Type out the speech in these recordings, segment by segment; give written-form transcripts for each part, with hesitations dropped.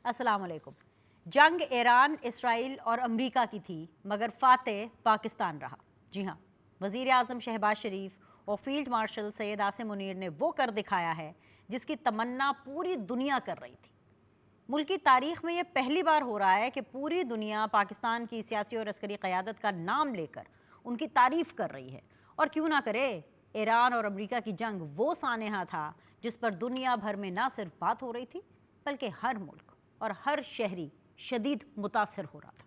السلام علیکم۔ جنگ ایران، اسرائیل اور امریکہ کی تھی مگر فاتح پاکستان رہا۔ جی ہاں، وزیر اعظم شہباز شریف اور فیلڈ مارشل سید عاصم منیر نے وہ کر دکھایا ہے جس کی تمنا پوری دنیا کر رہی تھی۔ ملک کی تاریخ میں یہ پہلی بار ہو رہا ہے کہ پوری دنیا پاکستان کی سیاسی اور عسکری قیادت کا نام لے کر ان کی تعریف کر رہی ہے۔ اور کیوں نہ کرے، ایران اور امریکہ کی جنگ وہ سانحہ تھا جس پر دنیا بھر میں نہ صرف بات ہو رہی تھی بلکہ ہر ملک اور ہر شہری شدید متاثر ہو رہا تھا۔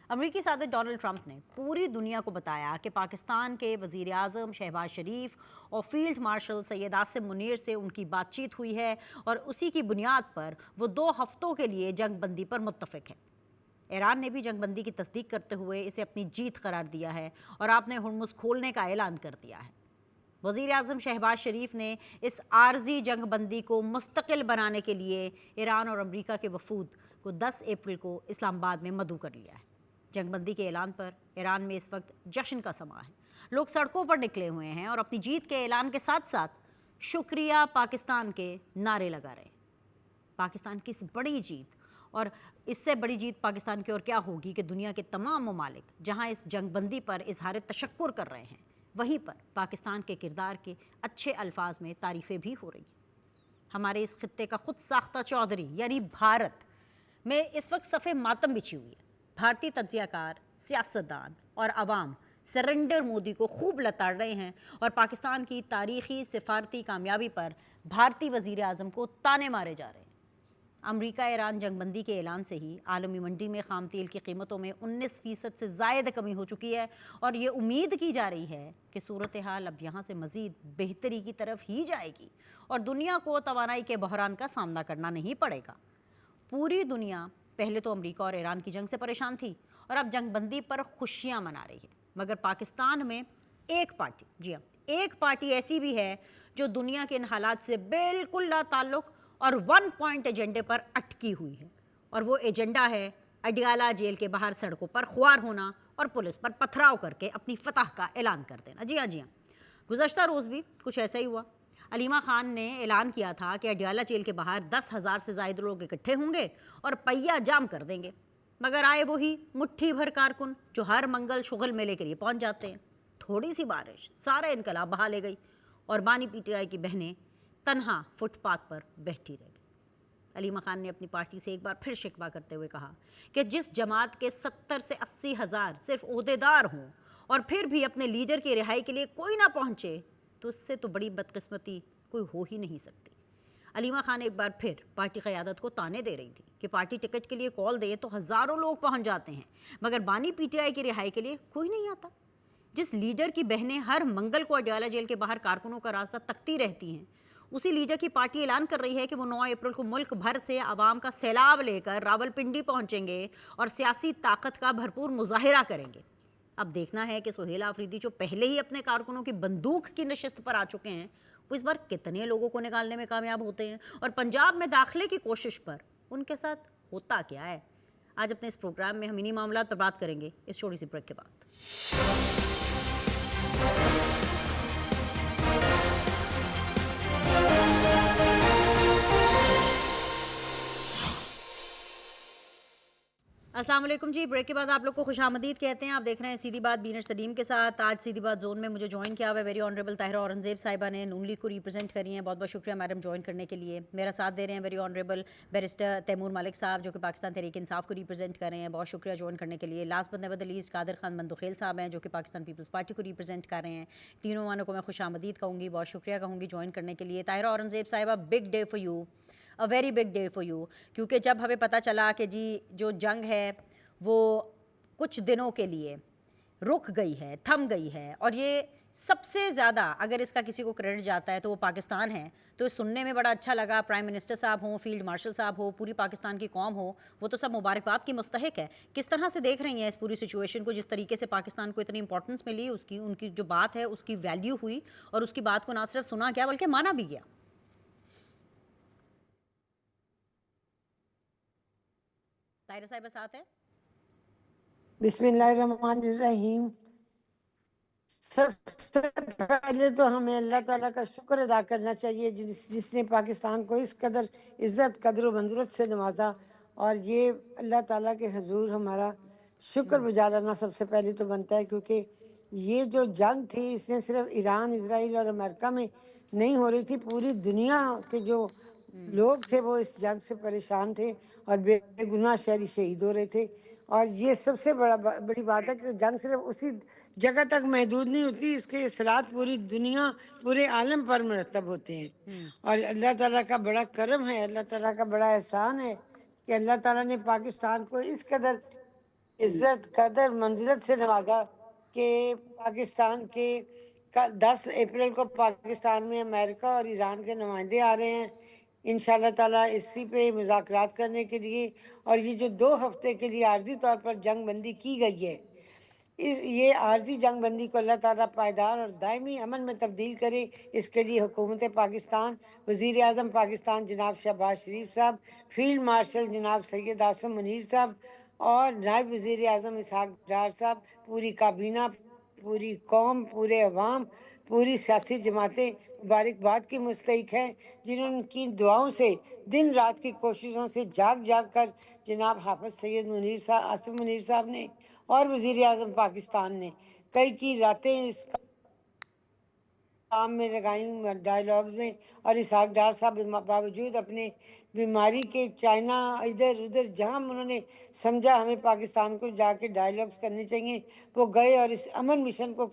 امریکی صدر ڈونلڈ ٹرمپ نے پوری دنیا کو بتایا کہ پاکستان کے وزیر اعظم شہباز شریف اور فیلڈ مارشل سید عاصم منیر سے ان کی بات چیت ہوئی ہے اور اسی کی بنیاد پر وہ 2 ہفتوں کے لیے جنگ بندی پر متفق ہے۔ ایران نے بھی جنگ بندی کی تصدیق کرتے ہوئے اسے اپنی جیت قرار دیا ہے اور آپ نے ہرمز کھولنے کا اعلان کر دیا ہے۔ وزیر اعظم شہباز شریف نے اس عارضی جنگ بندی کو مستقل بنانے کے لیے ایران اور امریکہ کے وفود کو 10 اپریل کو اسلام آباد میں مدعو کر لیا ہے۔ جنگ بندی کے اعلان پر ایران میں اس وقت جشن کا سماں ہے۔ لوگ سڑکوں پر نکلے ہوئے ہیں اور اپنی جیت کے اعلان کے ساتھ ساتھ شکریہ پاکستان کے نعرے لگا رہے ہیں۔ پاکستان کی اس بڑی جیت، اور اس سے بڑی جیت پاکستان کی اور کیا ہوگی کہ دنیا کے تمام ممالک جہاں اس جنگ بندی پر اظہار تشکر کر رہے ہیں، وہیں پر پاکستان کے کردار کے اچھے الفاظ میں تعریفیں بھی ہو رہی ہیں۔ ہمارے اس خطے کا خود ساختہ چودھری یعنی بھارت میں اس وقت صف ماتم بچھی ہوئی ہے۔ بھارتی تجزیہ کار، سیاستدان اور عوام سرنڈر مودی کو خوب لتاڑ رہے ہیں اور پاکستان کی تاریخی سفارتی کامیابی پر بھارتی وزیر اعظم کو تانے مارے جا رہے ہیں۔ امریکہ ایران جنگ بندی کے اعلان سے ہی عالمی منڈی میں خام تیل کی قیمتوں میں 19% سے زائد کمی ہو چکی ہے اور یہ امید کی جا رہی ہے کہ صورتحال اب یہاں سے مزید بہتری کی طرف ہی جائے گی اور دنیا کو توانائی کے بحران کا سامنا کرنا نہیں پڑے گا۔ پوری دنیا پہلے تو امریکہ اور ایران کی جنگ سے پریشان تھی اور اب جنگ بندی پر خوشیاں منا رہی ہے، مگر پاکستان میں ایک پارٹی، جی ہاں ایک پارٹی ایسی بھی ہے جو دنیا کے ان حالات سے بالکل لا تعلق اور 1 پوائنٹ ایجنڈے پر اٹکی ہوئی ہے، اور وہ ایجنڈا ہے اڈیالہ جیل کے باہر سڑکوں پر خوار ہونا اور پولیس پر پتھراؤ کر کے اپنی فتح کا اعلان کر دینا۔ جی ہاں گزشتہ روز بھی کچھ ایسا ہی ہوا۔ علیمہ خان نے اعلان کیا تھا کہ اڈیالہ جیل کے باہر 10,000 سے زائد لوگ اکٹھے ہوں گے اور پہیہ جام کر دیں گے، مگر آئے وہی مٹھی بھر کارکن جو ہر منگل شغل میلے کے لیے پہنچ جاتے ہیں۔ تھوڑی سی بارش سارا انقلاب بہا لے گئی اور بانی پی ٹی آئی کی بہنیں تنہا فٹ پاتھ پر بیٹھی رہ گئی۔ علیمہ خان نے اپنی پارٹی سے ایک بار پھر شکوہ کرتے ہوئے کہا کہ جس جماعت کے 70 سے 80 ہزار صرف عہدیدار ہوں اور پھر بھی اپنے لیڈر کی رہائی کے لیے کوئی نہ پہنچے تو اس سے تو بڑی بدقسمتی کوئی ہو ہی نہیں سکتی۔ علیمہ خان ایک بار پھر پارٹی قیادت کو تانے دے رہی تھی کہ پارٹی ٹکٹ کے لیے کال دے تو ہزاروں لوگ پہنچ جاتے ہیں، مگر بانی پی ٹی آئی کی رہائی کے لیے کوئی نہیں آتا۔ جس لیڈر کی بہنیں ہر منگل کو اڈیالہ جیل کے باہر کارکنوں کا راستہ تکتی رہتی ہیں، اسی لیڈر کی پارٹی اعلان کر رہی ہے کہ وہ 9 اپریل کو ملک بھر سے عوام کا سیلاب لے کر راولپنڈی پہنچیں گے اور سیاسی طاقت کا بھرپور مظاہرہ کریں گے۔ اب دیکھنا ہے کہ سہیل آفریدی جو پہلے ہی اپنے کارکنوں کی بندوق کی نشست پر آ چکے ہیں، وہ اس بار کتنے لوگوں کو نکالنے میں کامیاب ہوتے ہیں اور پنجاب میں داخلے کی کوشش پر ان کے ساتھ ہوتا کیا ہے۔ آج اپنے اس پروگرام میں ہم انہی معاملات پر بات کریں گے اس چھوٹی سی بریک کے بعد۔ السلام علیکم جی، بریک کے بعد آپ لوگ کو خوش آمدید کہتے ہیں۔ آپ دیکھ رہے ہیں سیدھی بات بینر سلیم کے ساتھ۔ آج سیدھی بات زون میں مجھے جوائن کیا ہوا ہے ویری آنریبل طاہرہ اورنگزیب صاحبہ نے، نون لیگ کو ریپرزینٹ کری ہیں۔ بہت بہت شکریہ میڈم جوائن کرنے کے لیے۔ میرا ساتھ دے رہے ہیں ویری آنریبل بیرسٹر تیمور ملک صاحب جو کہ پاکستان تحریک انصاف کو ریپرزینٹ کر رہے ہیں، بہت شکریہ جوائن کرنے کے لیے۔ Last but never the least Qadir Khan Mandokhail Sahab ہیں جو کہ پاکستان پیپلز پارٹی کو ریپرزینٹ کر رہے ہیں۔ تینوں مانوں کو میں خوش آمدید کہوں گی، بہت شکریہ کہوں گی جوائن کرنے کے لیے۔ طاہرہ اورنگزیب صاحبہ، big day for you, a very big day for you, کیونکہ جب ہمیں پتہ چلا کہ جی جو جنگ ہے وہ کچھ دنوں کے لیے رک گئی ہے، تھم گئی ہے، اور یہ سب سے زیادہ اگر اس کا کسی کو کریڈٹ جاتا ہے تو وہ پاکستان ہے، تو سننے میں بڑا اچھا لگا۔ پرائم منسٹر صاحب ہوں، فیلڈ مارشل صاحب ہو، پوری پاکستان کی قوم ہو، وہ تو سب مبارکباد کی مستحق ہے۔ کس طرح سے دیکھ رہی ہیں اس پوری سچویشن کو، جس طریقے سے پاکستان کو اتنی امپورٹنس ملی، اس کی ان کی جو بات ہے اس کی ویلیو ہوئی اور اس کی بات کو نہ صرف سنا گیا بلکہ مانا بھی گیا؟ طاہرہ صاحبہ ساتھ ہے؟ بسم اللہ الرحمن الرحیم۔ سب سے پہلے تو ہمیں اللہ تعالیٰ کا شکر ادا کرنا چاہیے جس نے پاکستان کو اس قدر عزت، قدر و منزلت سے نوازا، اور یہ اللہ تعالیٰ کے حضور ہمارا شکر گزارانا سب سے پہلے تو بنتا ہے، کیونکہ یہ جو جنگ تھی اس نے صرف ایران، اسرائیل اور امریکہ میں نہیں ہو رہی تھی، پوری دنیا کے جو لوگ تھے وہ اس جنگ سے پریشان تھے اور بے گناہ شہری شہید ہو رہے تھے۔ اور یہ سب سے بڑی بات ہے کہ جنگ صرف اسی جگہ تک محدود نہیں ہوتی، اس کے اثرات پوری دنیا، پورے عالم پر مرتب ہوتے ہیں۔ اور اللہ تعالیٰ کا بڑا کرم ہے، اللہ تعالیٰ کا بڑا احسان ہے کہ اللہ تعالیٰ نے پاکستان کو اس قدر عزت، قدر، منزلت سے نوازا کہ پاکستان کے 10 اپریل کو پاکستان میں امریکہ اور ایران کے نمائندے آ رہے ہیں انشاءاللہ تعالیٰ اسی پہ مذاکرات کرنے کے لیے۔ اور یہ جو 2 ہفتے کے لیے عارضی طور پر جنگ بندی کی گئی ہے، یہ عارضی جنگ بندی کو اللہ تعالیٰ پائیدار اور دائمی امن میں تبدیل کرے، اس کے لیے حکومت پاکستان، وزیر اعظم پاکستان جناب شہباز شریف صاحب، فیلڈ مارشل جناب سید عاصم منیر صاحب اور نائب وزیر اعظم اسحاق ڈار صاحب، پوری کابینہ، پوری قوم، پورے عوام، پوری سیاسی جماعتیں مبارکباد کی مستحق ہیں، جنہوں کی دعاؤں سے، دن رات کی کوششوں سے جاگ جاگ کر جناب حافظ سید منیر صاحب، عاصم منیر صاحب نے اور وزیر اعظم پاکستان نے کئی کی راتیں اس کام میں لگائیں، ڈائیلاگز میں۔ اور اسحاق ڈار صاحب باوجود اپنے بیماری کے چائنا ادھر ادھر جہاں انہوں نے سمجھا ہمیں پاکستان کو جا کے ڈائیلاگز کرنے چاہیے، وہ گئے اور اس امن مشن کو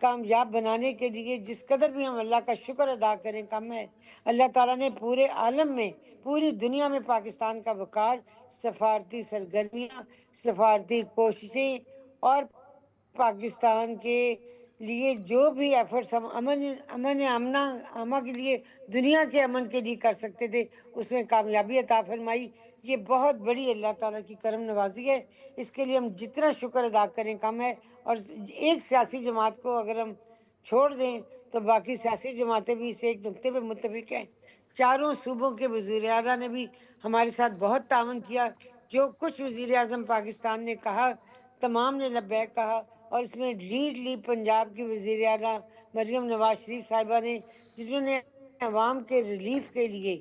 کامیاب بنانے کے لیے جس قدر بھی ہم اللہ کا شکر ادا کریں کم ہے۔ اللہ تعالیٰ نے پورے عالم میں، پوری دنیا میں پاکستان کا وقار، سفارتی سرگرمیاں، سفارتی کوششیں اور پاکستان کے لیے جو بھی ایفرٹس ہم امن کے لیے، دنیا کے امن کے لیے کر سکتے تھے، اس میں کامیابی عطا فرمائی۔ یہ بہت بڑی اللہ تعالیٰ کی کرم نوازی ہے، اس کے لیے ہم جتنا شکر ادا کریں کم ہے۔ اور ایک سیاسی جماعت کو اگر ہم چھوڑ دیں تو باقی سیاسی جماعتیں بھی اس ایک نقطے پہ متفق ہیں۔ چاروں صوبوں کے وزیر اعلیٰ نے بھی ہمارے ساتھ بہت تعاون کیا، جو کچھ وزیر اعظم پاکستان نے کہا تمام نے لبیک کہا۔ اور اس میں لیڈ پنجاب کی وزیر اعلیٰ مریم نواز شریف صاحبہ نے، جنہوں نے عوام کے ریلیف کے لیے،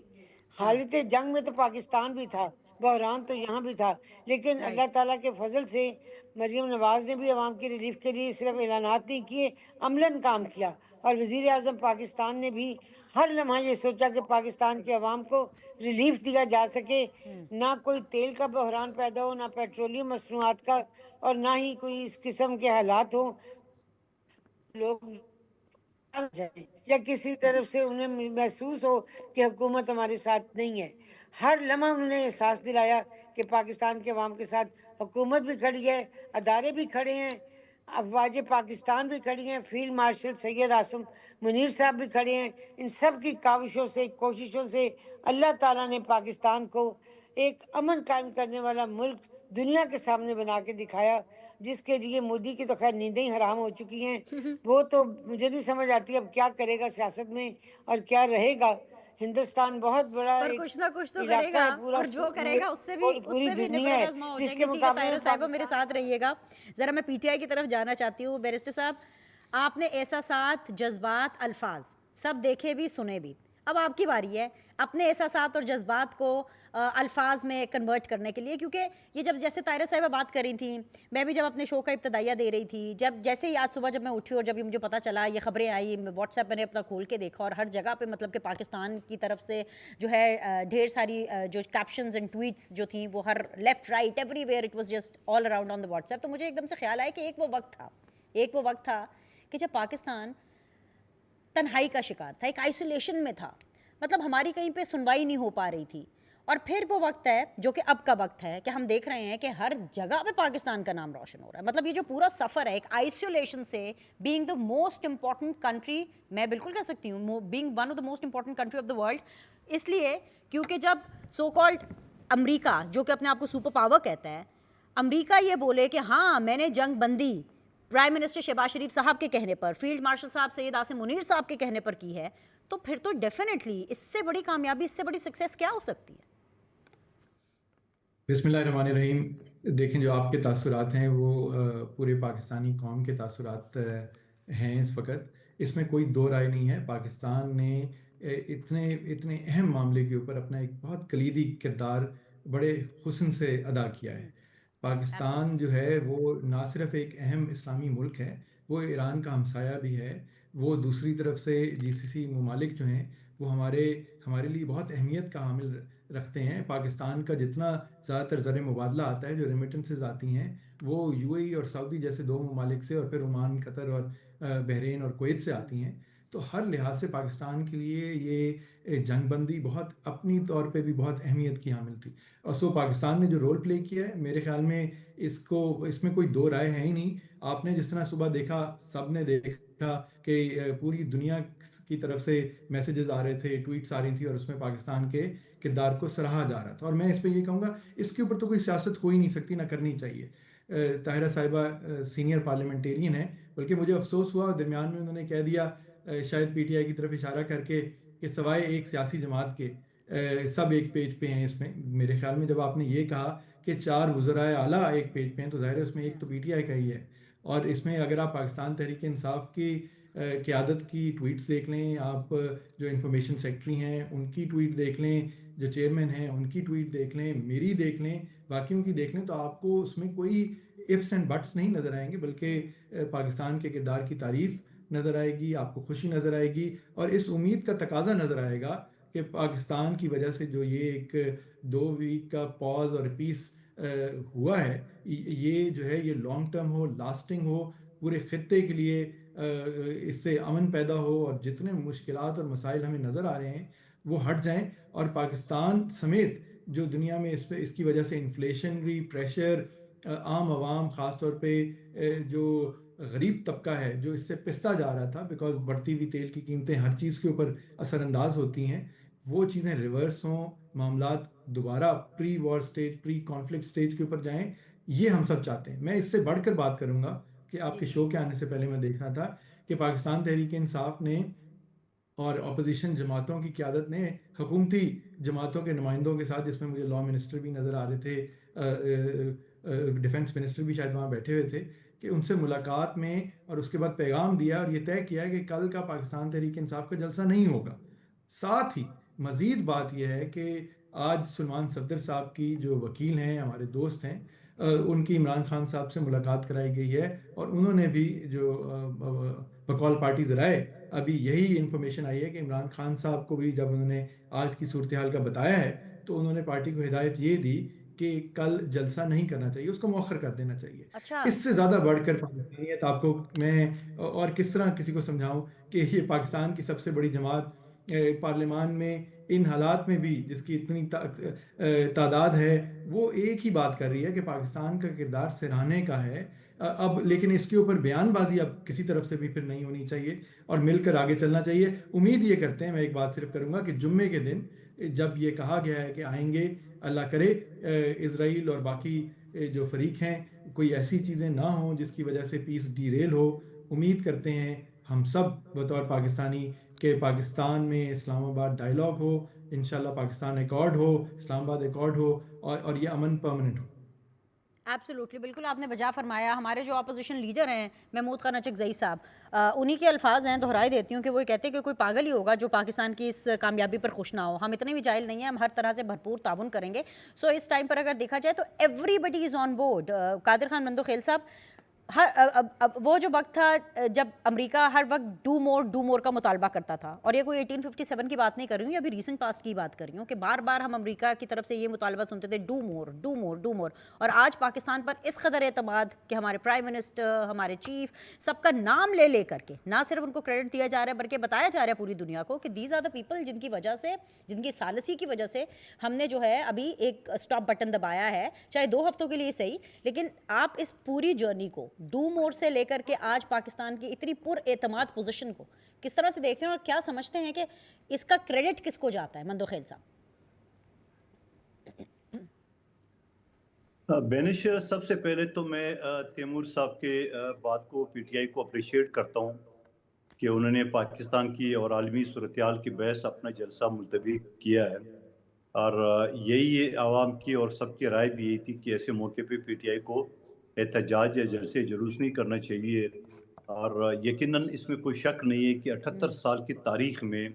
حالت جنگ میں تو پاکستان بھی تھا، بحران تو یہاں بھی تھا، لیکن اللہ تعالیٰ کے فضل سے مریم نواز نے بھی عوام کی ریلیف کے لیے صرف اعلانات نہیں کیے، عملاً کام کیا۔ اور وزیر اعظم پاکستان نے بھی ہر لمحہ یہ سوچا کہ پاکستان کے عوام کو ریلیف دیا جا سکے، نہ کوئی تیل کا بحران پیدا ہو، نہ پیٹرولیم مصنوعات کا، اور نہ ہی کوئی اس قسم کے حالات ہوں لوگ جائیں یا کسی طرف سے انہیں محسوس ہو کہ حکومت ہمارے ساتھ نہیں ہے۔ ہر لمحہ انہوں نے احساس دلایا کہ پاکستان کے عوام کے ساتھ حکومت بھی کھڑی ہے، ادارے بھی کھڑے ہیں، افواج پاکستان بھی کھڑی ہیں، فیلڈ مارشل سید عاصم منیر صاحب بھی کھڑے ہیں۔ ان سب کی کاوشوں سے، کوششوں سے اللہ تعالیٰ نے پاکستان کو ایک امن قائم کرنے والا ملک دنیا کے سامنے بنا کے دکھایا، جس کے لیے مودی کی تو خیر نیندیں ہی حرام ہو چکی ہیں۔ وہ تو مجھے نہیں سمجھ آتی اب کیا کرے گا سیاست میں اور کیا رہے گا۔ ہندوستان بہت بڑا پر ایک کچھ نہ کچھ تو کرے علاقہ گا، ہے، پورا اور جو کرے گا اس پوری سے بھی دنیا نبرد ہے، آزما ہو جس جائیں کے گے۔ ٹھیک ہے مقابلے طاہرہ میں صاحبہ میرے ساتھ رہیے گا، ذرا میں پی ٹی آئی کی طرف جانا چاہتی ہوں۔ بیرسٹر صاحب، آپ نے احساسات، جذبات، الفاظ سب دیکھے بھی سنے بھی، اب آپ کی باری ہے اپنے احساسات اور جذبات کو الفاظ میں کنورٹ کرنے کے لیے، کیونکہ یہ جب جیسے طاہرہ صاحبہ بات کر رہی تھیں، میں بھی جب اپنے شو کا ابتدائیہ دے رہی تھی، جیسے ہی آج صبح جب میں اٹھی اور جب یہ مجھے پتہ چلا، یہ خبریں آئی، واٹس ایپ میں نے اپنا کھول کے دیکھا اور ہر جگہ پہ مطلب کہ پاکستان کی طرف سے جو ہے ڈھیر ساری جو کیپشنز اینڈ ٹویٹس جو تھیں وہ ہر left right everywhere it was just all around on the WhatsApp, تو مجھے ایک دم سے خیال آیا کہ ایک وہ وقت تھا کہ جب پاکستان تنہائی کا شکار تھا، ایک آئسولیشن میں تھا، مطلب ہماری کہیں پہ سنوائی نہیں ہو پا رہی تھی۔ اور پھر وہ وقت ہے جو کہ اب کا وقت ہے کہ ہم دیکھ رہے ہیں کہ ہر جگہ پہ پاکستان کا نام روشن ہو رہا ہے۔ مطلب یہ جو پورا سفر ہے ایک آئسولیشن سے being the most important country, میں بالکل کہہ سکتی ہوں being one of the most important country of the world, اس لیے کیونکہ جب سو کالڈ امریکہ جو کہ اپنے آپ کو سپر پاور کہتا ہے، امریکہ یہ بولے کہ ہاں میں نے جنگ بندی پرائم منسٹر شہباز شریف صاحب کے کہنے پر، فیلڈ مارشل صاحب سید عاصم منیر صاحب کے کہنے پر کی ہے، تو پھر تو ڈیفینیٹلی اس سے بڑی کامیابی، اس سے بڑی سکسیس کیا ہو سکتی ہے؟ بسم اللہ الرحمن الرحیم۔ دیکھیں جو آپ کے تاثرات ہیں وہ پورے پاکستانی قوم کے تاثرات ہیں اس وقت، اس میں کوئی دو رائے نہیں ہے۔ پاکستان نے اتنے اہم معاملے کے اوپر اپنا ایک بہت کلیدی کردار بڑے حسن سے ادا کیا ہے۔ پاکستان جو ہے وہ نہ صرف ایک اہم اسلامی ملک ہے، وہ ایران کا ہمسایہ بھی ہے۔ وہ دوسری طرف سے GCC ممالک جو ہیں وہ ہمارے لیے بہت اہمیت کا حامل رکھتے ہیں۔ پاکستان کا جتنا زیادہ تر زر مبادلہ آتا ہے، جو ریمیٹنسز آتی ہیں، وہ UAE اور سعودی جیسے دو ممالک سے، اور پھر عمان، قطر اور بحرین اور کویت سے آتی ہیں۔ تو ہر لحاظ سے پاکستان کے لیے یہ جنگ بندی بہت اپنی طور پہ بھی بہت اہمیت کی حامل تھی۔ اور پاکستان نے جو رول پلے کیا ہے، میرے خیال میں اس میں کوئی دو رائے ہے ہی نہیں۔ آپ نے جس طرح صبح دیکھا، سب نے دیکھا کہ پوری دنیا کی طرف سے میسیجز آ رہے تھے، ٹویٹس آ رہی تھی، اور اس میں پاکستان کے کردار کو سراہا جا رہا تھا۔ اور میں اس پہ یہ کہوں گا، اس کے اوپر تو کوئی سیاست ہو ہی نہیں سکتی، نہ کرنی چاہیے۔ طاہرہ صاحبہ سینئر پارلیمنٹیرین ہیں، بلکہ مجھے افسوس ہوا درمیان میں انہوں نے کہہ دیا، شاید PTI کی طرف اشارہ کر کے، کہ سوائے ایک سیاسی جماعت کے سب ایک پیج پہ ہیں۔ اس میں میرے خیال میں جب آپ نے یہ کہا کہ 4 وزرائے اعلیٰ ایک پیج پہ ہیں، تو ظاہر ہے اس میں ایک تو PTI کا ہی ہے۔ اور اس میں اگر آپ پاکستان تحریک انصاف کی قیادت کی ٹویٹس دیکھ لیں، آپ جو انفارمیشن سیکرٹری ہیں ان کی ٹویٹ دیکھ لیں، جو چیئرمین ہیں ان کی ٹویٹ دیکھ لیں، میری دیکھ لیں، باقیوں کی دیکھ لیں، تو آپ کو اس میں کوئی ifs اینڈ بٹس نہیں نظر آئیں گے، بلکہ پاکستان کے کردار کی تعریف نظر آئے گی، آپ کو خوشی نظر آئے گی، اور اس امید کا تقاضا نظر آئے گا کہ پاکستان کی وجہ سے جو یہ ایک 2 ویک کا پاز اور پیس ہوا ہے، یہ جو ہے یہ لانگ ٹرم ہو، لاسٹنگ ہو، پورے خطے کے لیے اس سے امن پیدا ہو، اور جتنے مشکلات اور مسائل ہمیں نظر آ رہے ہیں وہ ہٹ جائیں، اور پاکستان سمیت جو دنیا میں اس کی وجہ سے انفلیشنری پریشر، عام عوام خاص طور پہ جو غریب طبقہ ہے جو اس سے پستا جا رہا تھا، بیکاز بڑھتی ہوئی تیل کی قیمتیں ہر چیز کے اوپر اثر انداز ہوتی ہیں، وہ چیزیں ریورس ہوں، معاملات دوبارہ پری وار سٹیج، پری کانفلکٹ سٹیج کے اوپر جائیں، یہ ہم سب چاہتے ہیں۔ میں اس سے بڑھ کر بات کروں گا کہ آپ کے شو کے آنے سے پہلے میں دیکھ رہا تھا کہ پاکستان تحریک انصاف نے اور اپوزیشن جماعتوں کی قیادت نے حکومتی جماعتوں کے نمائندوں کے ساتھ، جس میں مجھے لا منسٹر بھی نظر آ رہے تھے، ڈیفنس منسٹر بھی شاید وہاں بیٹھے ہوئے تھے، کہ ان سے ملاقات میں اور اس کے بعد پیغام دیا اور یہ طے کیا کہ کل کا پاکستان تحریک انصاف کا جلسہ نہیں ہوگا۔ ساتھ ہی مزید بات یہ ہے کہ آج سلمان صفدر صاحب کی جو وکیل ہیں، ہمارے دوست ہیں، ان کی عمران خان صاحب سے ملاقات کرائی گئی ہے، اور انہوں نے بھی جو بقول پارٹی ذرائع ابھی یہی انفارمیشن آئی ہے کہ عمران خان صاحب کو بھی جب انہوں نے آج کی صورتحال کا بتایا ہے، تو انہوں نے پارٹی کو ہدایت یہ دی کہ کل جلسہ نہیں کرنا چاہیے، اس کو مؤخر کر دینا چاہیے۔ اچھا، اس سے زیادہ بڑھ کر پاکستانیت آپ کو میں اور کس طرح کسی کو سمجھاؤں کہ یہ پاکستان کی سب سے بڑی جماعت پارلیمان میں ان حالات میں بھی، جس کی اتنی تعداد ہے، وہ ایک ہی بات کر رہی ہے کہ پاکستان کا کردار سراہنے کا ہے۔ اب لیکن اس کے اوپر بیان بازی اب کسی طرف سے بھی پھر نہیں ہونی چاہیے، اور مل کر آگے چلنا چاہیے۔ امید یہ کرتے ہیں، میں ایک بات صرف کروں گا، کہ جمعے کے دن جب یہ کہا گیا ہے کہ آئیں گے، اللہ کرے اسرائیل اور باقی جو فریق ہیں کوئی ایسی چیزیں نہ ہوں جس کی وجہ سے پیس ڈی ریل ہو۔ امید کرتے ہیں ہم سب بطور پاکستانی کہ پاکستان میں اسلام آباد ڈائیلاگ ہو، انشاءاللہ پاکستان ایکارڈ ہو، اسلام آباد ایکارڈ ہو، اور یہ امن پرماننٹ ہو۔ ایبسولوٹلی، بالکل آپ نے بجا فرمایا۔ ہمارے جو اپوزیشن لیڈر ہیں محمود خان اچکزئی صاحب، انہی کے الفاظ ہیں، دہرائے دیتی ہوں، کہ وہ کہتے ہیں کہ کوئی پاگل ہی ہوگا جو پاکستان کی اس کامیابی پر خوش نہ ہو۔ ہم اتنے بھی جاہل نہیں ہیں، ہم ہر طرح سے بھرپور تعاون کریں گے۔ سو اس ٹائم پر اگر دیکھا جائے تو everybody is on board. Qadir Khan Mandokhail Sahab, وہ جو وقت تھا جب امریکہ ہر وقت ڈو مور کا مطالبہ کرتا تھا، اور یہ کوئی 1857 کی بات نہیں کر رہی ہوں، یا ابھی ریسنٹ پاسٹ کی بات کر رہی ہوں، کہ بار بار ہم امریکہ کی طرف سے یہ مطالبہ سنتے تھے، ڈو مور، اور آج پاکستان پر اس قدر اعتماد کہ ہمارے پرائم منسٹر، ہمارے چیف، سب کا نام لے کر کے نہ صرف ان کو کریڈٹ دیا جا رہا ہے، بلکہ بتایا جا رہا ہے پوری دنیا کو کہ دیز آر دا پیپل جن کی وجہ سے، جن کی سالسی کی وجہ سے ہم نے جو ہے ابھی ایک اسٹاپ بٹن دبایا ہے، چاہے 2 ہفتوں کے لیے صحیح، لیکن آپ اس پوری جرنی کو ڈو مور سے لے کر کے آج پاکستان کی اتنی پر اعتماد پوزیشن کو کس طرح سے دیکھ رہے ہیں، اور کیا سمجھتے ہیں کہ اس کا کریڈٹ کس کو جاتا ہے؟ مندوخیل صاحب۔ بینش، سب سے پہلے تو میں تیمور صاحب کے بات کو، PTI کو اپریشیٹ کرتا ہوں کہ انہوں نے پاکستان کی اور عالمی صورتحال کی بحث اپنا جلسہ ملتوی کیا ہے، اور یہی عوام کی اور سب کی رائے بھی یہی تھی کہ ایسے موقع پہ PTI کو احتجاج یا جلسے جلوس نہیں کرنا چاہیے۔ اور یقیناً اس میں کوئی شک نہیں ہے کہ 78 سال کی تاریخ میں،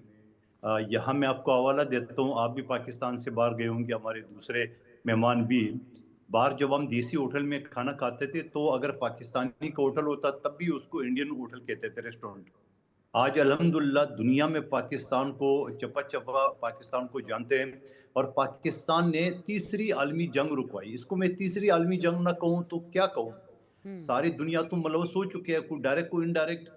یہاں میں آپ کو حوالہ دیتا ہوں، آپ بھی پاکستان سے باہر گئے ہوں گے، ہمارے دوسرے مہمان بھی. باہر جب ہم دیسی ہوٹل میں کھانا کھاتے تھے تو اگر پاکستانی کا ہوٹل ہوتا تب بھی اس کو انڈین ہوٹل کہتے تھے, ریسٹورنٹ. آج الحمدللہ دنیا میں پاکستان کو چپا چپا پاکستان کو جانتے ہیں, اور پاکستان نے تیسری عالمی جنگ رکوائی. اس کو میں تیسری عالمی جنگ نہ کہوں تو کیا کہوں, ساری دنیا تو ملوث ہو چکے ہیں, کوئی ڈائریکٹ کوئی انڈائریکٹ.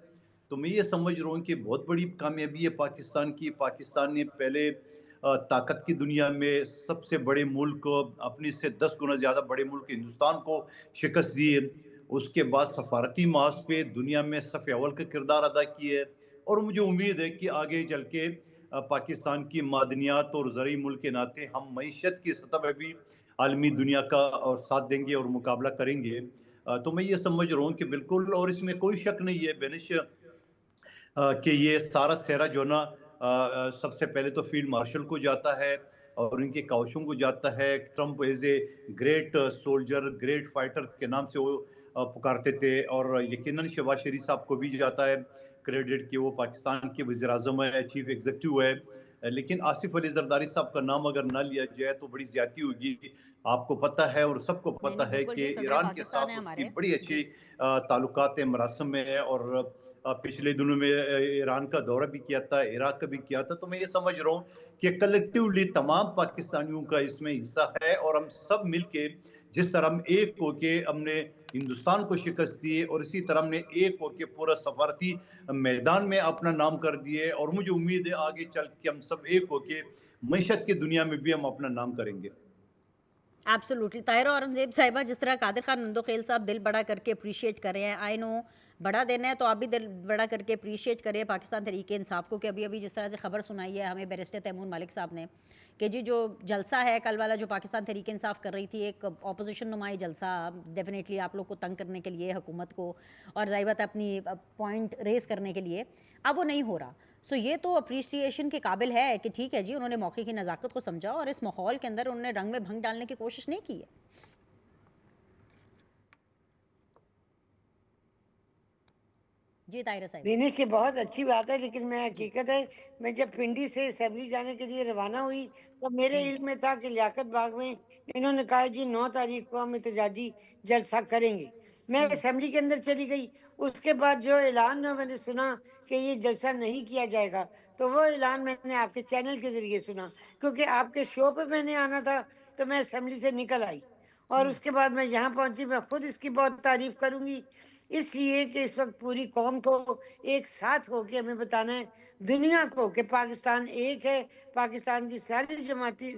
تو میں یہ سمجھ رہا ہوں کہ بہت بڑی کامیابی ہے پاکستان کی. پاکستان نے پہلے طاقت کی دنیا میں سب سے بڑے ملک, اپنی سے 10 گنا زیادہ بڑے ملک ہندوستان کو شکست دی ہے. اس کے بعد سفارتی محاذ پہ دنیا میں صف اول کا کردار ادا کیا ہے, اور مجھے امید ہے کہ آگے چل کے پاکستان کی معدنیات اور زرعی ملک کے ناطے ہم معیشت کی سطح پہ بھی عالمی دنیا کا اور ساتھ دیں گے اور مقابلہ کریں گے. تو میں یہ سمجھ رہا ہوں کہ بالکل, اور اس میں کوئی شک نہیں ہے بینش کہ یہ سارا سہرا جو نا سب سے پہلے تو فیلڈ مارشل کو جاتا ہے اور ان کے کاوشوں کو جاتا ہے. Trump as a great soldier, great fighter کے نام سے وہ پکارتے تھے, اور یقیناً شہباز شریف صاحب کو بھی جاتا ہے کریڈٹ کہ وہ پاکستان کے وزیر اعظم ہے, چیف ایگزیکٹو ہے. لیکن آصف علی زرداری صاحب کا نام اگر نہ لیا جائے تو بڑی زیادتی ہوگی. آپ کو پتہ ہے اور سب کو پتہ ہے کہ ایران کے ساتھ اس کی بڑی اچھی تعلقات مراسم میں ہے, اور پچھلے دنوں میں ایران کا دورہ بھی کیا تھا, عراق کا بھی کیا تھا. تو میں یہ سمجھ رہا ہوں کہ کلیکٹیولی تمام پاکستانیوں کا اس میں حصہ ہے, اور ہم سب مل کے جس طرح ہم ایک ہو کے ہم نے ہندوستان کو شکست دی اور اسی طرح ہم نے ایک ہو کے پورا سفارتی میدان میں اپنا نام کر دیے, اور مجھے امید ہے آگے چل کے ہم سب ایک ہو کے معیشت کی دنیا میں بھی ہم اپنا نام کریں گے. ایبسولوٹلی. طاہرہ اورنگزیب صاحبہ, جس طرح قادر خان نندوخیل صاحب دل بڑا کر کے اپریشیٹ کر رہے ہیں, آئی نو بڑا دینا ہے تو آپ بھی دل بڑا کر کے اپریشیٹ کریں پاکستان تحریک انصاف کو, کہ ابھی جس طرح سے خبر سنائی ہے ہمیں بیرسٹر تیمور مالک صاحب نے کہ جی جو جلسہ ہے کل والا جو پاکستان تحریک انصاف کر رہی تھی, ایک اپوزیشن نمائی جلسہ, ڈیفینیٹلی آپ لوگ کو تنگ کرنے کے لیے, حکومت کو, اور ظاہر بات اپنی پوائنٹ ریز کرنے کے لیے, اب وہ نہیں ہو رہا. سو یہ تو اپریسیشن کے قابل ہے کہ ٹھیک ہے جی انہوں نے موقع کی نزاکت کو سمجھا اور اس ماحول کے اندر انہوں نے رنگ میں بھنگ ڈالنے کی کوشش نہیں کی ہے. جی طاہرہ صاحب. دینش یہ بہت اچھی بات ہے, لیکن میں حقیقت ہے میں جب پنڈی سے اسمبلی جانے کے لیے روانہ ہوئی تو میرے علم میں تھا کہ لیاقت باغ میں انہوں نے کہا جی 9 تاریخ کو ہم احتجاجی جلسہ کریں گے. میں اسمبلی کے اندر چلی گئی, اس کے بعد جو اعلان میں نے سنا کہ یہ جلسہ نہیں کیا جائے گا, تو وہ اعلان میں نے آپ کے چینل کے ذریعے سنا, کیونکہ آپ کے شو پہ میں نے آنا تھا. تو میں اسمبلی سے نکل آئی اور اس کے بعد میں یہاں پہنچی. میں خود اس کی بہت تعریف کروں گی, اس لیے کہ اس وقت پوری قوم کو ایک ساتھ ہو کے ہمیں بتانا ہے دنیا کو کہ پاکستان ایک ہے, پاکستان کی ساری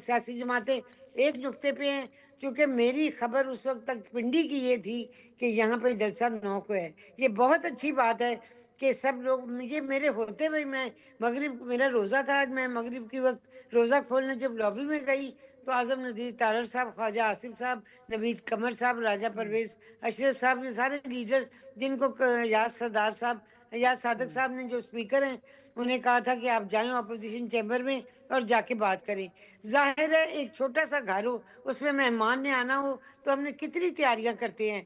سیاسی جماعتیں ایک نقطے پہ ہیں. چونکہ میری خبر اس وقت تک پنڈی کی یہ تھی کہ یہاں پہ جلسہ 9 کو ہے. یہ بہت اچھی بات ہے کہ سب لوگ, یہ میرے ہوتے ہوئے میں مغرب, میرا روزہ تھا آج, میں مغرب کی وقت روزہ کھولنے جب لابی میں گئی تو اعظم ندیر تارڑ صاحب, خواجہ آصف صاحب, نوید قمر صاحب, راجہ پرویز اشرف صاحب, یہ سارے لیڈر جن کو یاس سردار صاحب, یاس صادق صاحب نے جو اسپیکر ہیں, انہیں کہا تھا کہ آپ جائیں اپوزیشن چیمبر میں اور جا کے بات کریں. ظاہر ہے ایک چھوٹا سا گھر ہو, اس میں مہمان نے آنا ہو تو ہم نے کتنی تیاریاں کرتے ہیں,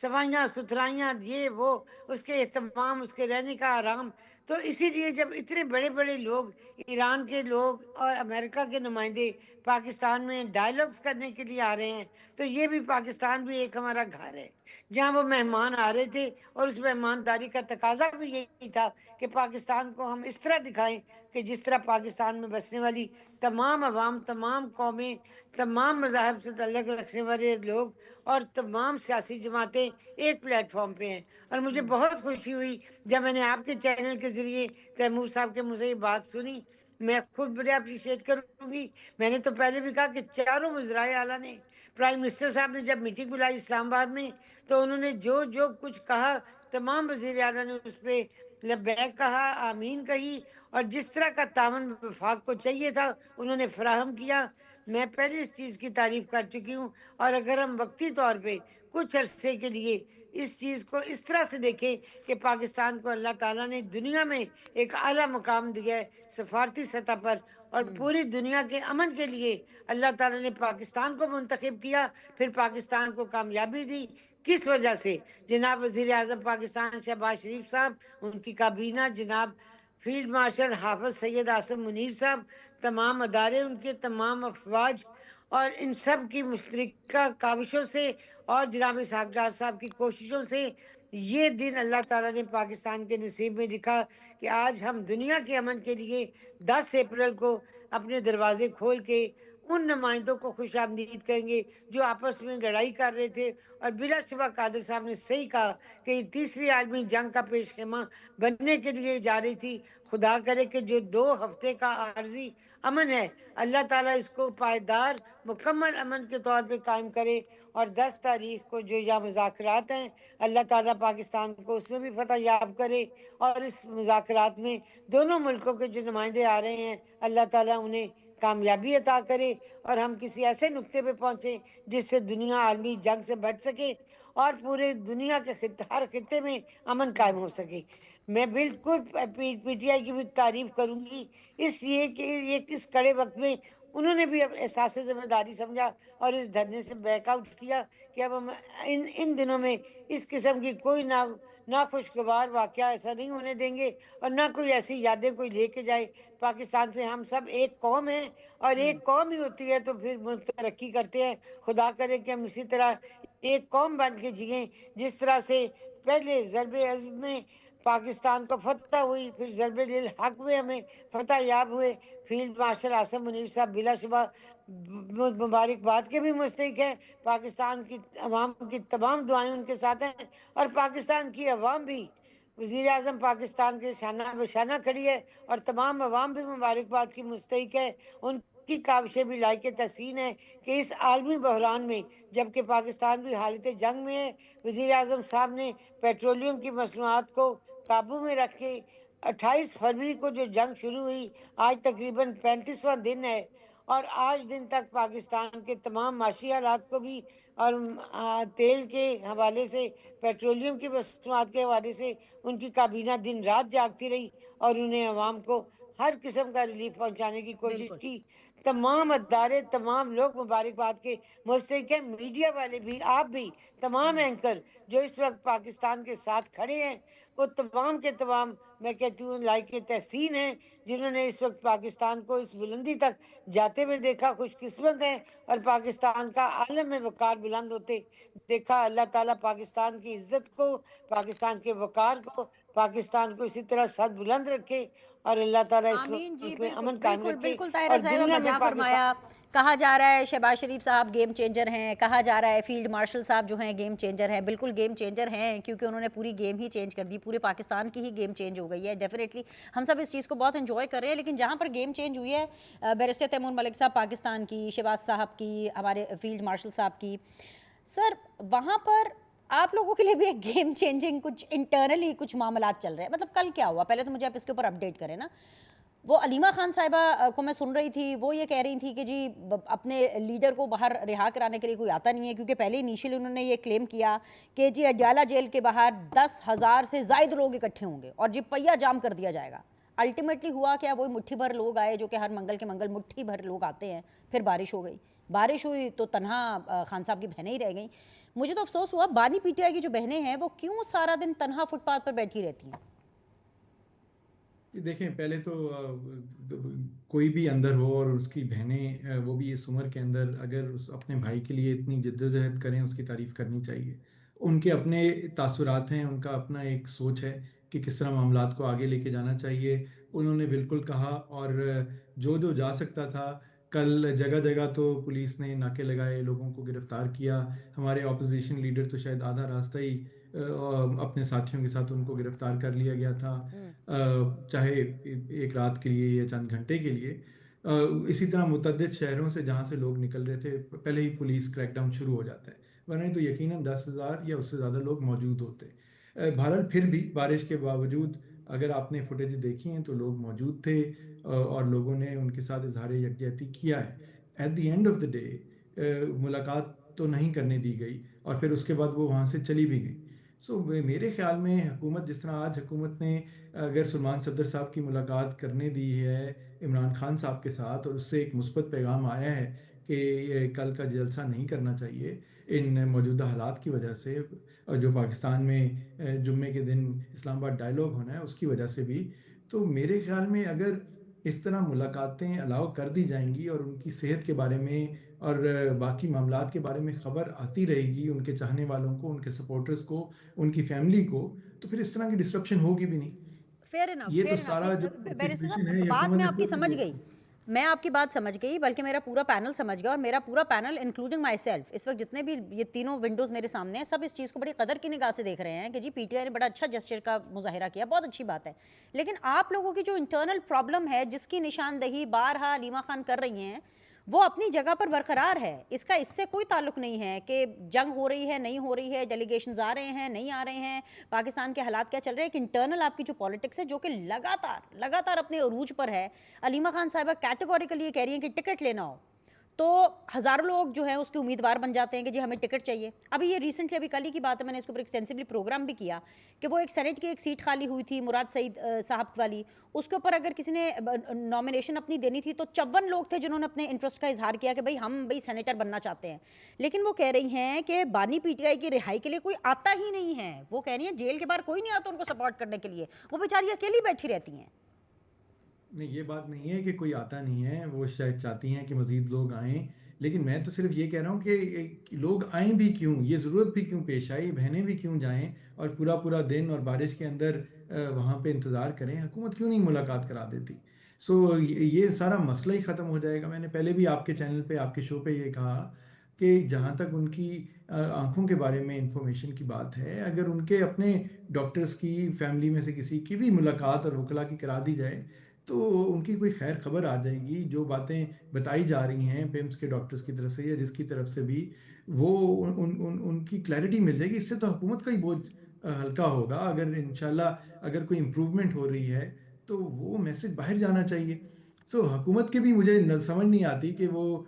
صفائیاں ستھرائیاں, یہ وہ, اس کے اہتمام, اس کے رہنے کا آرام. تو اسی لیے جب اتنے بڑے بڑے لوگ, ایران کے لوگ اور امریکہ کے نمائندے پاکستان میں ڈائیلاگز کرنے کے لیے آ رہے ہیں, تو یہ بھی پاکستان بھی ایک ہمارا گھر ہے جہاں وہ مہمان آ رہے تھے. اور اس مہمانداری کا تقاضا بھی یہی تھا کہ پاکستان کو ہم اس طرح دکھائیں کہ جس طرح پاکستان میں بسنے والی تمام عوام, تمام قومیں, تمام مذاہب سے تعلق رکھنے والے لوگ اور تمام سیاسی جماعتیں ایک پلیٹ فارم پہ ہیں. اور مجھے بہت خوشی ہوئی جب میں نے آپ کے چینل کے ذریعے تیمور صاحب کے منہ سے یہ بات سنی. میں خود بڑے اپریشیٹ کروں گی. میں نے تو پہلے بھی کہا کہ چاروں وزرائے اعلیٰ نے, پرائم منسٹر صاحب نے جب میٹنگ بلائی اسلام آباد میں تو انہوں نے جو کچھ کہا, تمام وزیر اعلیٰ نے اس پہ لبیک کہا, آمین کہی, اور جس طرح کا تعاون وفاق کو چاہیے تھا انہوں نے فراہم کیا. میں پہلے اس چیز کی تعریف کر چکی ہوں, اور اگر ہم وقتی طور پہ کچھ عرصے کے لیے اس چیز کو اس طرح سے دیکھیں کہ پاکستان کو اللہ تعالیٰ نے دنیا میں ایک اعلیٰ مقام دیا ہے سفارتی سطح پر, اور پوری دنیا کے امن کے لیے اللہ تعالیٰ نے پاکستان کو منتخب کیا, پھر پاکستان کو کامیابی دی. کس وجہ سے؟ جناب وزیر اعظم پاکستان شہباز شریف صاحب, ان کی کابینہ, جناب فیلڈ مارشل حافظ سید آصم منیر صاحب, تمام ادارے ان کے, تمام افواج, اور ان سب کی مشترکہ کاوشوں سے اور جناب اسحاق ڈار صاحب کی کوششوں سے یہ دن اللہ تعالیٰ نے پاکستان کے نصیب میں لکھا کہ آج ہم دنیا کے امن کے لیے 10 اپریل کو اپنے دروازے کھول کے ان نمائندوں کو خوش آمدید کہیں گے جو آپس میں لڑائی کر رہے تھے. اور بلا شبہ قادر صاحب نے صحیح کہا کہ یہ تیسری عالمی جنگ کا پیش خیمہ بننے کے لیے جا رہی تھی. خدا کرے کہ جو 2 ہفتے کا عارضی امن ہے اللہ تعالیٰ اس کو پائیدار مکمل امن کے طور پہ قائم کرے. اور 10 تاریخ کو جو یہاں مذاکرات ہیں اللہ تعالیٰ پاکستان کو اس میں بھی فتح یاب کرے. اور اس مذاکرات میں دونوں ملکوں کے جو نمائندے آ رہے ہیں اللہ تعالیٰ انہیں کامیابی عطا کرے اور ہم کسی ایسے نقطے پہ پہنچیں جس سے دنیا عالمی جنگ سے بچ سکے اور پورے دنیا کے ہر خطے میں امن قائم ہو سکے. میں بالکل پی ٹی آئی کی بھی تعریف کروں گی اس لیے کہ یہ کس کڑے وقت میں انہوں نے بھی اب احساس ذمہ داری سمجھا اور اس دھرنے سے بیک آؤٹ کیا کہ اب ہم ان دنوں میں اس قسم کی کوئی ناخوشگوار واقعہ ایسا نہیں ہونے دیں گے اور نہ کوئی ایسی یادیں کوئی لے کے جائے. پاکستان سے ہم سب ایک قوم ہیں اور ایک قوم ہی ہوتی ہے تو پھر ملک ترقی کرتے ہیں. خدا کرے کہ ہم اسی طرح ایک قوم بن کے جئیں جس طرح سے پہلے ضرب عزم میں پاکستان کو فتح ہوئی, پھر ضرب الحق میں ہمیں فتح یاب ہوئے. فیلڈ مارشل آصم منیر صاحب بلا شبہ مبارکباد کے بھی مستحق ہیں. پاکستان کی عوام کی تمام دعائیں ان کے ساتھ ہیں اور پاکستان کی عوام بھی وزیر اعظم پاکستان کے شانہ بشانہ کھڑی ہے اور تمام عوام بھی مبارکباد کی مستحق ہے. ان کی کاوشیں بھی لائق تحسین ہے کہ اس عالمی بحران میں جبکہ پاکستان بھی حالت جنگ میں ہے وزیر اعظم صاحب نے پیٹرولیم کی مصنوعات کو قابو میں رکھ کے 28 فروری کو جو جنگ شروع ہوئی آج تقریباً 35واں دن ہے اور آج دن تک پاکستان کے تمام معاشی حالات کو بھی اور تیل کے حوالے سے پیٹرولیم کی مصنوعات کے حوالے سے ان کی کابینہ دن رات جاگتی رہی اور انہیں عوام کو ہر قسم کا ریلیف پہنچانے کی کوشش بالکل کی. تمام ادارے تمام لوگ مبارکباد کے مستحق ہیں. میڈیا والے بھی آپ بھی تمام اینکر جو اس وقت پاکستان کے ساتھ کھڑے ہیں وہ تمام کے تمام میں کہتی ہوں لائق تحسین ہیں جنہوں نے اس وقت پاکستان کو اس بلندی تک جاتے ہوئے دیکھا. خوش قسمت ہیں اور پاکستان کا عالم میں وقار بلند ہوتے دیکھا. اللہ تعالیٰ پاکستان کی عزت کو پاکستان کے وقار کو پاکستان کو اسی طرح سر بلند رکھے اور اللہ تعالیٰ اس آمین جی. ملک میں بالکل امن قائم بالکل رکھے بالکل طاہرہ اور صاحبہ دنیا میں بجا پاکستان. فرمایا. کہا جا رہا ہے شہباز شریف صاحب گیم چینجر ہیں, کہا جا رہا ہے فیلڈ مارشل صاحب جو ہیں گیم چینجر ہیں. بالکل گیم چینجر ہیں کیونکہ انہوں نے پوری گیم ہی چینج کر دی, پورے پاکستان کی ہی گیم چینج ہو گئی ہے. ڈیفینیٹلی ہم سب اس چیز کو بہت انجوائے کر رہے ہیں, لیکن جہاں پر گیم چینج ہوئی ہے بیرسٹر تیمور ملک صاحب پاکستان کی, شہباز صاحب کی, ہمارے فیلڈ مارشل صاحب کی, سر وہاں پر آپ لوگوں کے لیے بھی ایک گیم چینجنگ کچھ انٹرنلی کچھ معاملات چل رہے ہیں. مطلب کل کیا ہوا, پہلے تو مجھے آپ اس کے اوپر اپڈیٹ کریں نا. وہ علیمہ خان صاحبہ کو میں سن رہی تھی, وہ یہ کہہ رہی تھی کہ جی اپنے لیڈر کو باہر رہا کرانے کے لیے کوئی آتا نہیں ہے, کیونکہ پہلے انیشیلی انہوں نے یہ کلیم کیا کہ جی اڈیالہ جیل کے باہر 10,000 سے زائد لوگ اکٹھے ہوں گے اور جی پہیہ جام کر دیا جائے گا. الٹیمیٹلی ہوا کیا, وہی مٹھی بھر لوگ آئے جو کہ ہر منگل کے منگل مٹھی بھر لوگ آتے ہیں. پھر بارش ہو گئی, بارش ہوئی تو تنہا خان صاحب کی بہنیں ہی رہ گئیں. مجھے تو افسوس ہوا بانی پی ٹی آئی کی جو بہنیں ہیں وہ کیوں سارا دن تنہا فٹ پاتھ پر بیٹھی رہتی ہیں. دیکھیں پہلے تو کوئی بھی اندر ہو اور اس کی بہنیں وہ بھی اس عمر کے اندر اگر اس اپنے بھائی کے لیے اتنی جدوجہد کریں اس کی تعریف کرنی چاہیے. ان کے اپنے تاثرات ہیں, ان کا اپنا ایک سوچ ہے کہ کس طرح معاملات کو آگے لے کے جانا چاہیے. انہوں نے بالکل کہا اور جو جا سکتا تھا. کل جگہ جگہ تو پولیس نے ناکے لگائے, لوگوں کو گرفتار کیا. ہمارے اپوزیشن لیڈر تو شاید آدھا راستہ ہی اپنے ساتھیوں کے ساتھ ان کو گرفتار کر لیا گیا تھا, چاہے ایک رات کے لیے یا چند گھنٹے کے لیے. اسی طرح متعدد شہروں سے جہاں سے لوگ نکل رہے تھے پہلے ہی پولیس کریک ڈاؤن شروع ہو جاتا ہے, ورنہ تو یقیناً 10,000 یا اس سے زیادہ لوگ موجود ہوتے. بہرحال پھر بھی بارش کے باوجود اگر آپ نے فوٹیج دیکھی ہیں تو لوگ موجود تھے اور لوگوں نے ان کے ساتھ اظہار یکجہتی کیا ہے. At the end of the day ملاقات تو نہیں کرنے دی گئی اور پھر اس کے بعد وہ وہاں سے چلی بھی گئی. سو میرے خیال میں حکومت جس طرح آج حکومت نے اگر سلمان صدر صاحب کی ملاقات کرنے دی ہے عمران خان صاحب کے ساتھ اور اس سے ایک مثبت پیغام آیا ہے کہ یہ کل کا جلسہ نہیں کرنا چاہیے ان موجودہ حالات کی وجہ سے, اور جو پاکستان میں جمعے کے دن اسلام آباد ڈائیلاگ ہونا ہے اس کی وجہ سے بھی, تو میرے خیال میں اگر اس طرح ملاقاتیں الاؤ کر دی جائیں گی اور ان کی صحت کے بارے میں اور باقی معاملات کے بارے میں خبر آتی رہے گی ان کے چاہنے والوں کو، ان کے سپورٹرز کو، ان کی فیملی کو، تو پھر اس طرح کی ڈسٹرپشن ہوگی بھی نہیں. فیئر انف، یہ تو فیئر سارا انف. جو بیرسٹر سچویشن ہے صاحب یہ بات حکومت میں نے آپ کی خود سمجھ گئی، میں آپ کی بات سمجھ گئی، بلکہ میرا پورا پینل سمجھ گیا، اور میرا پورا پینل انکلوڈنگ مائی سیلف اس وقت جتنے بھی یہ تینوں ونڈوز میرے سامنے ہیں، سب اس چیز کو بڑی قدر کی نگاہ سے دیکھ رہے ہیں کہ جی پی ٹی آئی نے بڑا اچھا جسچر کا مظاہرہ کیا، بہت اچھی بات ہے. لیکن آپ لوگوں کی جو انٹرنل پرابلم ہے جس کی نشاندہی بارہا علیمہ خان کر رہی ہیں، وہ اپنی جگہ پر برقرار ہے. اس کا اس سے کوئی تعلق نہیں ہے کہ جنگ ہو رہی ہے نہیں ہو رہی ہے، ڈیلیگیشنز آ رہے ہیں نہیں آ رہے ہیں، پاکستان کے حالات کیا چل رہے ہیں. ایک انٹرنل آپ کی جو پالیٹکس ہے جو کہ لگاتار اپنے عروج پر ہے. علیمہ خان صاحبہ کیٹیگوریکلی یہ کہہ رہی ہیں کہ ٹکٹ لینا ہو تو ہزاروں لوگ جو ہیں اس کے امیدوار بن جاتے ہیں کہ جی ہمیں ٹکٹ چاہیے. ابھی یہ ریسنٹلی ابھی کل ہی کی بات ہے، میں نے اس کے اوپر ایکسٹینسولی پروگرام بھی کیا کہ وہ ایک سینٹ کی ایک سیٹ خالی ہوئی تھی مراد سعید صاحب والی، اس کے اوپر اگر کسی نے نامینیشن اپنی دینی تھی تو 54 لوگ تھے جنہوں نے اپنے انٹرسٹ کا اظہار کیا کہ بھائی ہم سینیٹر بننا چاہتے ہیں. لیکن وہ کہہ رہی ہیں کہ بانی پی ٹی آئی کی رہائی کے لیے کوئی آتا ہی نہیں ہے. وہ کہہ رہی ہیں جیل کے باہر کوئی نہیں آتا ان کو سپورٹ کرنے کے لیے، وہ بیچاری اکیلی بیٹھی رہتی ہیں. نہیں، یہ بات نہیں ہے کہ کوئی آتا نہیں ہے، وہ شاید چاہتی ہیں کہ مزید لوگ آئیں، لیکن میں تو صرف یہ کہہ رہا ہوں کہ لوگ آئیں بھی کیوں، یہ ضرورت بھی کیوں پیش آئی، بہنیں بھی کیوں جائیں اور پورا دن اور بارش کے اندر وہاں پہ انتظار کریں. حکومت کیوں نہیں ملاقات کرا دیتی؟ یہ سارا مسئلہ ہی ختم ہو جائے گا. میں نے پہلے بھی آپ کے چینل پہ آپ کے شو پہ یہ کہا کہ جہاں تک ان کی آنکھوں کے بارے میں انفارمیشن کی بات ہے، اگر ان کے اپنے ڈاکٹرز کی فیملی میں سے کسی کی بھی ملاقات اور وکلا کی کرا دی جائے تو ان کی کوئی خیر خبر آ جائے گی. جو باتیں بتائی جا رہی ہیں پیمز کے ڈاکٹرز کی طرف سے یا جس کی طرف سے بھی، وہ ان کی کلیئرٹی مل جائے گی. اس سے تو حکومت کا ہی بوجھ ہلکا ہوگا. اگر انشاءاللہ اگر کوئی امپروومنٹ ہو رہی ہے تو وہ میسج باہر جانا چاہیے. حکومت کے بھی مجھے سمجھ نہیں آتی کہ وہ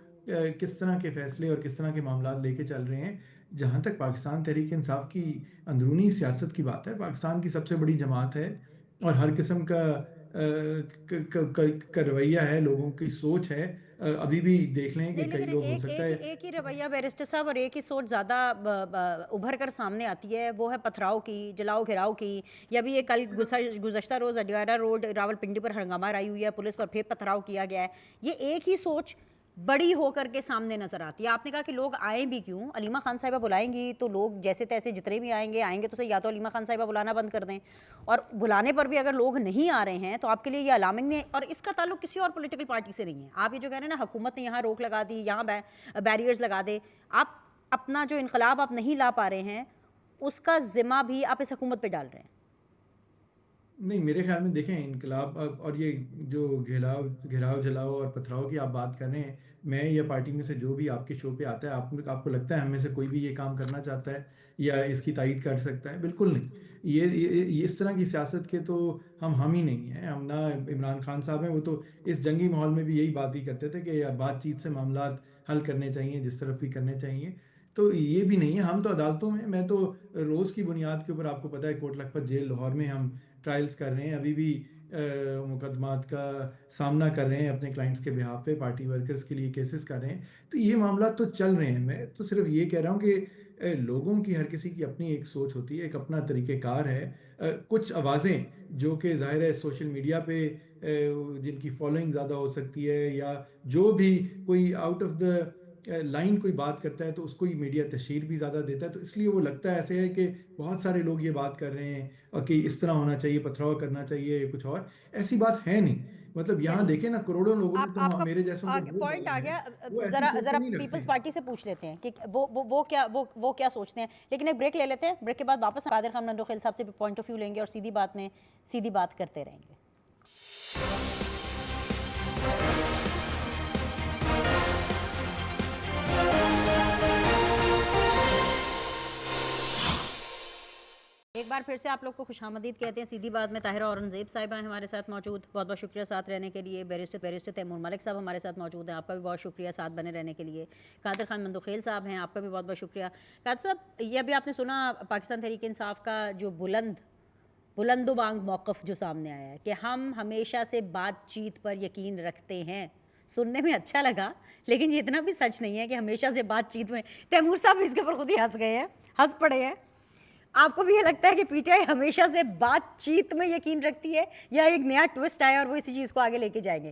کس طرح کے فیصلے اور کس طرح کے معاملات لے کے چل رہے ہیں. جہاں تک پاکستان تحریک انصاف کی اندرونی سیاست کی بات ہے، پاکستان کی سب سے بڑی جماعت ہے اور ہر قسم کا رویہ ہے، لوگوں کی سوچ ہے. ابھی بھی دیکھ لیں کہ نہیں، کئی لیکن لوگ ہو سکتا ہے ایک ہی رویہ بیرسٹر صاحب اور ایک ہی سوچ زیادہ ابھر کر سامنے آتی ہے، وہ ہے پتھراؤ کی، جلاؤ گھراؤ کی. یا بھی یہ کل گزشتہ روز اڈیارہ روڈ راول پنڈی پر ہنگامہ رائی ہوئی ہے، پولیس پر پھر پتھراؤ کیا گیا ہے. یہ ایک ہی سوچ بڑی ہو کر کے سامنے نظر آتی ہے. آپ نے کہا کہ لوگ آئیں بھی کیوں، علیمہ خان صاحبہ بلائیں گی تو لوگ جیسے تیسے جتنے بھی آئیں گے تو صحیح، یا تو علیمہ خان صاحبہ بلانا بند کر دیں، اور بلانے پر بھی اگر لوگ نہیں آ رہے ہیں تو آپ کے لیے یہ الارمنگ نہیں ہے. اور اس کا تعلق کسی اور پولیٹیکل پارٹی سے نہیں ہے. آپ یہ جو کہہ رہے ہیں نا حکومت نے یہاں روک لگا دی، یہاں بیریئرز لگا دے، آپ اپنا جو انقلاب آپ نہیں لا پا رہے ہیں اس کا ذمہ بھی آپ اس حکومت پہ ڈال رہے ہیں. نہیں، میرے خیال میں دیکھیں انقلاب اور یہ جو گھیراؤ جلاؤ اور پتھراؤ کی آپ بات کر رہے ہیں، میں یا پارٹی میں سے جو بھی آپ کے شو پہ آتا ہے، آپ کو لگتا ہے ہم میں سے کوئی بھی یہ کام کرنا چاہتا ہے یا اس کی تائید کر سکتا ہے؟ بالکل نہیں. یہ اس طرح کی سیاست کے تو ہم ہی نہیں ہیں. ہم نہ عمران خان صاحب ہیں، وہ تو اس جنگی ماحول میں بھی یہی بات ہی کرتے تھے کہ بات چیت سے معاملات حل کرنے چاہیے، جس طرف بھی کرنے چاہیے. تو یہ بھی نہیں ہے. ہم تو عدالتوں میں تو روز کی بنیاد کے اوپر، آپ کو پتہ ہے کوٹ لکھپت جیل لاہور میں ہم ٹرائلز کر رہے ہیں، ابھی بھی مقدمات کا سامنا کر رہے ہیں اپنے کلائنٹس کے بہاف پہ، پارٹی ورکرز کے لیے کیسز کر رہے ہیں. تو یہ معاملات تو چل رہے ہیں. میں تو صرف یہ کہہ رہا ہوں کہ لوگوں کی ہر کسی کی اپنی ایک سوچ ہوتی ہے، ایک اپنا طریقہ کار ہے. کچھ آوازیں جو کہ ظاہر ہے سوشل میڈیا پہ جن کی فالوئنگ زیادہ ہو سکتی ہے، یا جو بھی کوئی آؤٹ آف دا لائن کوئی بات کرتا ہے تو اس کو ہی میڈیا تشہیر بھی زیادہ دیتا ہے. تو اس لیے وہ لگتا ہے ایسے ہے کہ بہت سارے لوگ یہ بات کر رہے ہیں اور کہ اس طرح ہونا چاہیے، پتھراؤ کرنا چاہیے، کچھ اور. ایسی بات ہے نہیں. مطلب یہاں دیکھیں نا، کروڑوں لوگوں نے آپ تو کا میرے جیسوں کو ووٹ پوائنٹ آ ڈالے گیا. ہیں، وہ ایسی ذرا سوچ ذرا نہیں رکھتے پیپلز ہیں. پارٹی سے پوچھ لیتے ہیں کہ وہ کیا سوچتے ہیں. لیکن ایک بریک لے لیتے ہیں، بریک کے بعد واپس قادر خان مندوخیل صاحب سے بھی پوائنٹ آف ویو لیں گے اور سیدھی بات کرتے رہیں گے. ایک بار پھر سے آپ لوگ کو خوش آمدید کہتے ہیں. سیدھی بات میں طاہرہ اورنگزیب صاحبہ ہیں ہمارے ساتھ موجود. بہت بہت شکریہ ساتھ رہنے کے لیے. بیرسٹر تیمور ملک صاحب ہمارے ساتھ موجود ہیں، آپ کا بھی بہت شکریہ ساتھ بنے رہنے کے لیے. قادر خان مندوخیل صاحب ہیں، آپ کا بھی بہت بہت شکریہ. قادر صاحب، یہ ابھی آپ نے سنا پاکستان تحریک انصاف کا جو بلند و بانگ موقف جو سامنے آیا ہے کہ ہم ہمیشہ سے بات چیت پر یقین رکھتے ہیں. سننے میں اچھا لگا، لیکن یہ اتنا بھی سچ نہیں ہے کہ ہمیشہ سے بات چیت میں. تیمور صاحب اس کے اوپر خود ہی ہنس گئے ہیں، ہنس پڑے ہیں. آپ کو بھی یہ لگتا ہے کہ پی ٹی آئی ہمیشہ سے بات چیت میں یقین رکھتی ہے، یا ایک نیا ٹوسٹ آیا اور وہ اسی چیز کو آگے لے کے جائیں گے؟